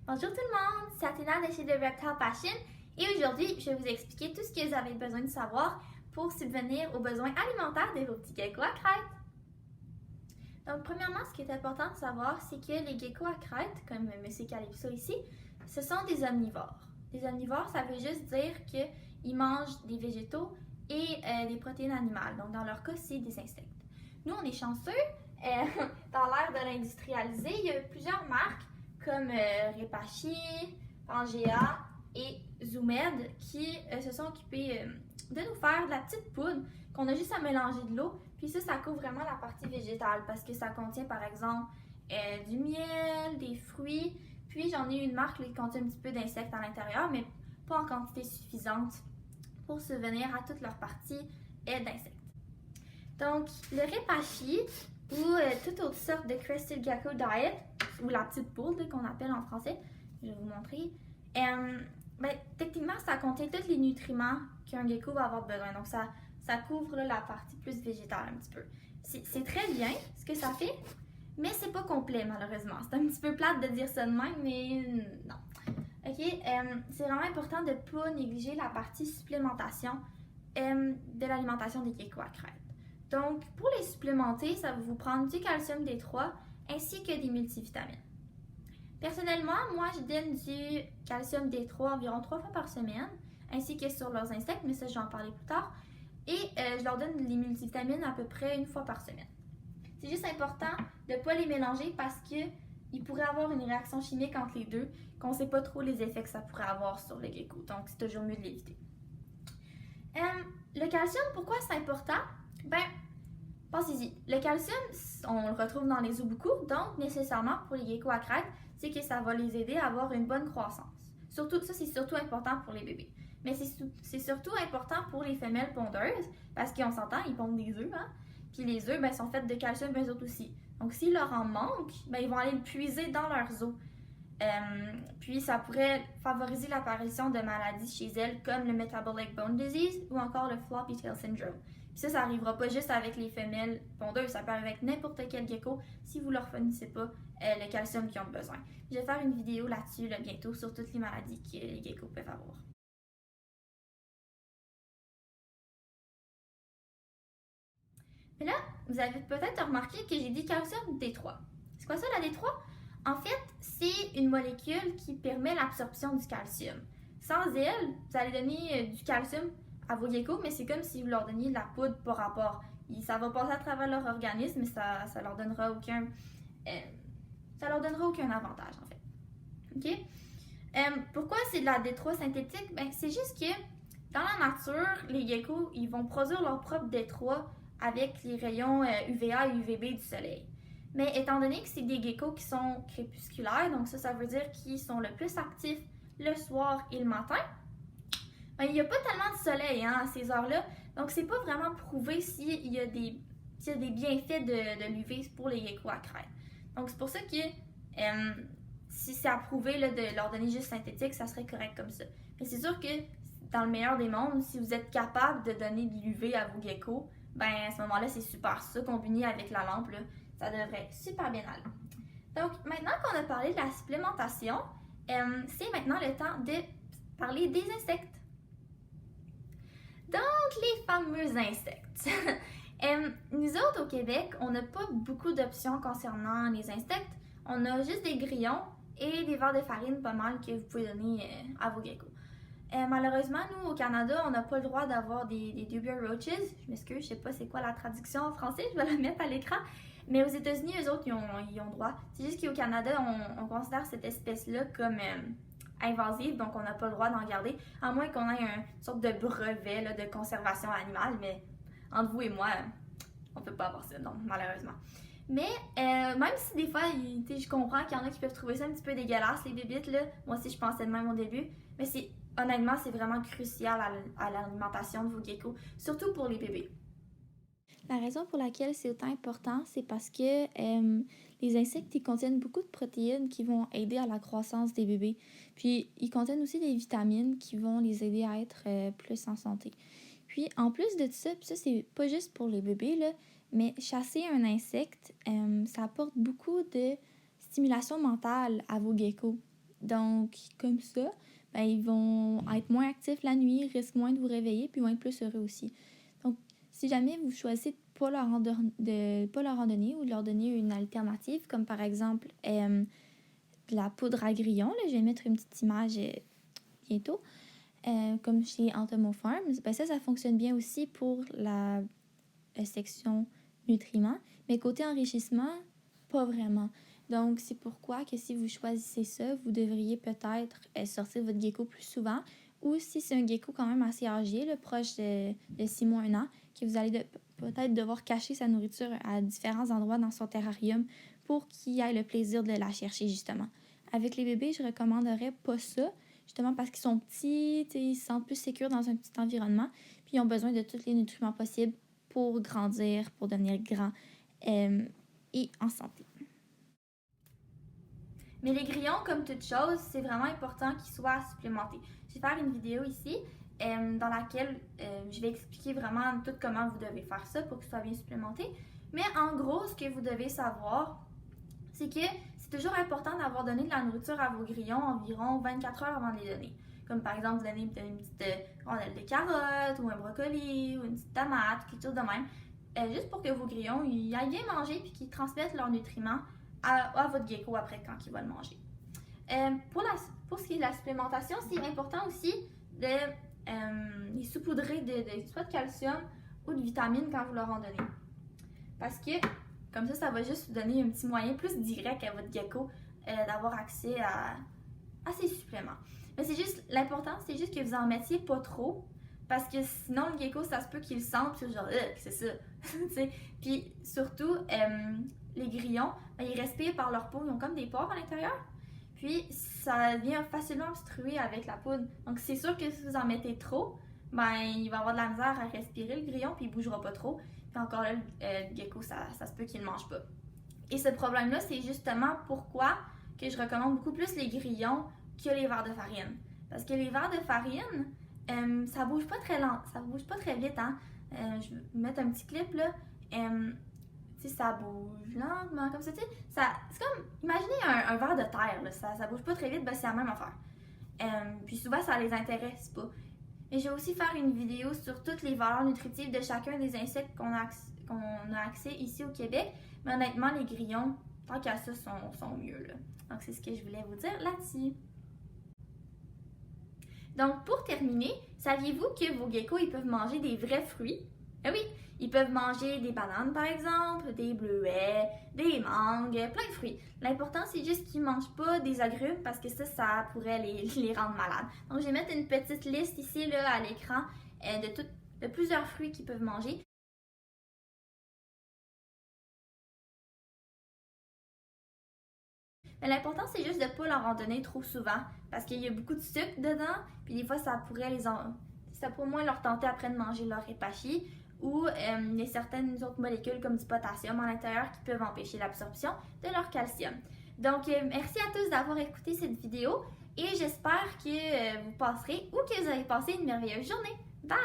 Bonjour tout le monde, c'est Athéna de chez The Reptile Passion et aujourd'hui je vais vous expliquer tout ce que vous avez besoin de savoir pour subvenir aux besoins alimentaires de vos petits geckos à crête. Donc premièrement, ce qui est important de savoir, c'est que les geckos à crête, comme M. Calypso ici, ce sont des omnivores. Les omnivores, ça veut juste dire qu'ils mangent des végétaux et des protéines animales. Donc dans leur cas, c'est des insectes. Nous, on est chanceux. Dans l'ère de l'industrialisé, il y a plusieurs marques comme Repashy, Pangea et Zoomed qui se sont occupés de nous faire de la petite poudre qu'on a juste à mélanger de l'eau. Puis ça couvre vraiment la partie végétale parce que ça contient par exemple du miel, des fruits. Puis j'en ai une marque qui contient un petit peu d'insectes à l'intérieur, mais pas en quantité suffisante pour subvenir à toute leur partie d'insectes. Donc le Repashy ou toute autre sorte de Crested Gecko Diet, ou la petite poudre qu'on appelle en français, je vais vous montrer. Techniquement, ça contient tous les nutriments qu'un gecko va avoir besoin. Donc, ça couvre là, la partie plus végétale un petit peu. C'est très bien ce que ça fait, mais c'est pas complet malheureusement. C'est un petit peu plate de dire ça de même, mais non. Ok, c'est vraiment important de ne pas négliger la partie supplémentation de l'alimentation des geckos à crête. Donc, pour les supplémenter, ça va vous prendre du calcium D3 ainsi que des multivitamines. Personnellement, moi, je donne du calcium D3 environ 3 fois par semaine, ainsi que sur leurs insectes, mais ça, je vais en parler plus tard. Et je leur donne les multivitamines à peu près une fois par semaine. C'est juste important de ne pas les mélanger parce qu'il pourrait avoir une réaction chimique entre les deux, qu'on ne sait pas trop les effets que ça pourrait avoir sur le gecko. Donc, c'est toujours mieux de l'éviter. Le calcium, pourquoi c'est important? Pensez-y. Le calcium, on le retrouve dans les os beaucoup, donc nécessairement pour les geckos à crête, c'est que ça va les aider à avoir une bonne croissance. Surtout, ça, c'est surtout important pour les bébés. Mais c'est surtout important pour les femelles pondeuses, parce qu'on s'entend, ils pondent des œufs, hein? Puis les œufs, sont faits de calcium, eux autres aussi. Donc, s'il leur en manque, ils vont aller le puiser dans leurs os. Puis, ça pourrait favoriser l'apparition de maladies chez elles, comme le Metabolic Bone Disease ou encore le Floppy Tail Syndrome. Puis ça n'arrivera pas juste avec les femelles pondeuses, ça peut arriver avec n'importe quel gecko si vous ne leur fournissez pas le calcium qu'ils ont besoin. Je vais faire une vidéo là-dessus bientôt sur toutes les maladies que les geckos peuvent avoir. Mais là, vous avez peut-être remarqué que j'ai dit calcium D3. C'est quoi ça la D3? En fait, c'est une molécule qui permet l'absorption du calcium. Sans elle, vous allez donner du calcium à vos geckos, mais c'est comme si vous leur donniez de la poudre par rapport. Ça va passer à travers leur organisme, mais ça leur donnera aucun avantage en fait. Ok? Pourquoi c'est de la D3 synthétique? C'est juste que dans la nature, les geckos, ils vont produire leur propre D3 avec les rayons UVA et UVB du soleil. Mais étant donné que c'est des geckos qui sont crépusculaires, donc ça veut dire qu'ils sont le plus actifs le soir et le matin, il n'y a pas tellement de soleil à ces heures-là, donc c'est pas vraiment prouvé s'il y a des bienfaits de l'UV pour les geckos à crête. Donc c'est pour ça que si c'est approuvé de leur donner juste synthétique, ça serait correct comme ça. Mais c'est sûr que dans le meilleur des mondes, si vous êtes capable de donner de l'UV à vos geckos, à ce moment-là, c'est super. Ça, combiné avec la lampe, là, ça devrait super bien aller. Donc, maintenant qu'on a parlé de la supplémentation, c'est maintenant le temps de parler des insectes. Donc, les fameux insectes. Nous autres, au Québec, on n'a pas beaucoup d'options concernant les insectes. On a juste des grillons et des verres de farine pas mal que vous pouvez donner à vos geckos. Malheureusement, nous, au Canada, on n'a pas le droit d'avoir des Dubia roaches. Je m'excuse, je sais pas c'est quoi la traduction en français, je vais la mettre à l'écran. Mais aux États-Unis, eux autres, ils ont droit. C'est juste qu'au Canada, on considère cette espèce-là comme invasive, donc on n'a pas le droit d'en garder, à moins qu'on ait une sorte de brevet là, de conservation animale, mais entre vous et moi, on peut pas avoir ça, non, malheureusement. Mais même si des fois, je comprends qu'il y en a qui peuvent trouver ça un petit peu dégueulasse, les bébites, là. Moi aussi, je pensais de même au début, mais honnêtement, c'est vraiment crucial à l'alimentation de vos geckos, surtout pour les bébés. La raison pour laquelle c'est autant important, c'est parce que les insectes, ils contiennent beaucoup de protéines qui vont aider à la croissance des bébés. Puis, ils contiennent aussi des vitamines qui vont les aider à être plus en santé. Puis, en plus de ça, puis ça, c'est pas juste pour les bébés, là, mais chasser un insecte, ça apporte beaucoup de stimulation mentale à vos geckos. Donc, comme ça, ben, ils vont être moins actifs la nuit, risquent moins de vous réveiller, puis vont être plus heureux aussi. Donc, si jamais vous choisissez de ne pas leur en donner ou de leur donner une alternative, comme par exemple de la poudre à grillons, là, je vais mettre une petite image bientôt, comme chez Entomo Farms, ben ça fonctionne bien aussi pour la section nutriments, mais côté enrichissement, pas vraiment. Donc, c'est pourquoi que si vous choisissez ça, vous devriez peut-être sortir votre gecko plus souvent, ou si c'est un gecko quand même assez âgé, là, proche de 6 mois, 1 an, que vous allez peut-être devoir cacher sa nourriture à différents endroits dans son terrarium pour qu'il ait le plaisir de la chercher, justement. Avec les bébés, je recommanderais pas ça, justement parce qu'ils sont petits, ils se sentent plus sécures dans un petit environnement, puis ils ont besoin de tous les nutriments possibles pour grandir, pour devenir grands et en santé. Mais les grillons, comme toute chose, c'est vraiment important qu'ils soient supplémentés. Je vais faire une vidéo ici dans laquelle je vais expliquer vraiment tout comment vous devez faire ça pour qu'ils soient bien supplémentés. Mais en gros, ce que vous devez savoir, c'est que c'est toujours important d'avoir donné de la nourriture à vos grillons environ 24 heures avant de les donner. Comme par exemple, vous donnez une petite rondelle de carottes ou un brocoli ou une petite tomate, quelque chose de même. Juste pour que vos grillons ils aillent bien manger et qu'ils transmettent leurs nutriments à votre gecko après quand il va le manger. Pour ce qui est de la supplémentation, c'est important aussi de les saupoudrer soit de calcium ou de vitamines quand vous leur en donnez. Parce que comme ça va juste vous donner un petit moyen plus direct à votre gecko d'avoir accès à ces suppléments. Mais c'est juste, l'important, c'est juste que vous en mettiez pas trop. Parce que sinon, le gecko, ça se peut qu'il le sente, puis genre, c'est ça. Puis surtout, les grillons, ben, ils respirent par leur peau, ils ont comme des pores à l'intérieur. Puis ça vient facilement obstruer avec la poudre. Donc c'est sûr que si vous en mettez trop, ben il va avoir de la misère à respirer le grillon, puis il bougera pas trop. Puis encore là, le gecko, ça se peut qu'il ne mange pas. Et ce problème-là, c'est justement pourquoi que je recommande beaucoup plus les grillons que les verres de farine. Parce que les verres de farine, ça bouge pas très lent, ça bouge pas très vite, hein. Je vais mettre un petit clip là. Ça bouge lentement, comme ça, tu sais. C'est comme, imaginez un verre de terre, là, ça bouge pas très vite, ben c'est la même affaire. Puis souvent, ça les intéresse pas. Mais je vais aussi faire une vidéo sur toutes les valeurs nutritives de chacun des insectes qu'on a accès ici au Québec. Mais honnêtement, les grillons, tant qu'à ça, sont mieux, là. Donc, c'est ce que je voulais vous dire là-dessus. Donc, pour terminer, saviez-vous que vos geckos, ils peuvent manger des vrais fruits? Ah oui, ils peuvent manger des bananes, par exemple, des bleuets, des mangues, plein de fruits. L'important, c'est juste qu'ils ne mangent pas des agrumes parce que ça pourrait les rendre malades. Donc, je vais mettre une petite liste ici là, à l'écran de plusieurs fruits qu'ils peuvent manger. Mais l'important, c'est juste de ne pas leur en donner trop souvent parce qu'il y a beaucoup de sucre dedans. Puis des fois, ça pourrait moins leur tenter après de manger leur répachi. Ou il y a certaines autres molécules comme du potassium à l'intérieur qui peuvent empêcher l'absorption de leur calcium. Donc, merci à tous d'avoir écouté cette vidéo et j'espère que vous passerez ou que vous avez passé une merveilleuse journée. Bye!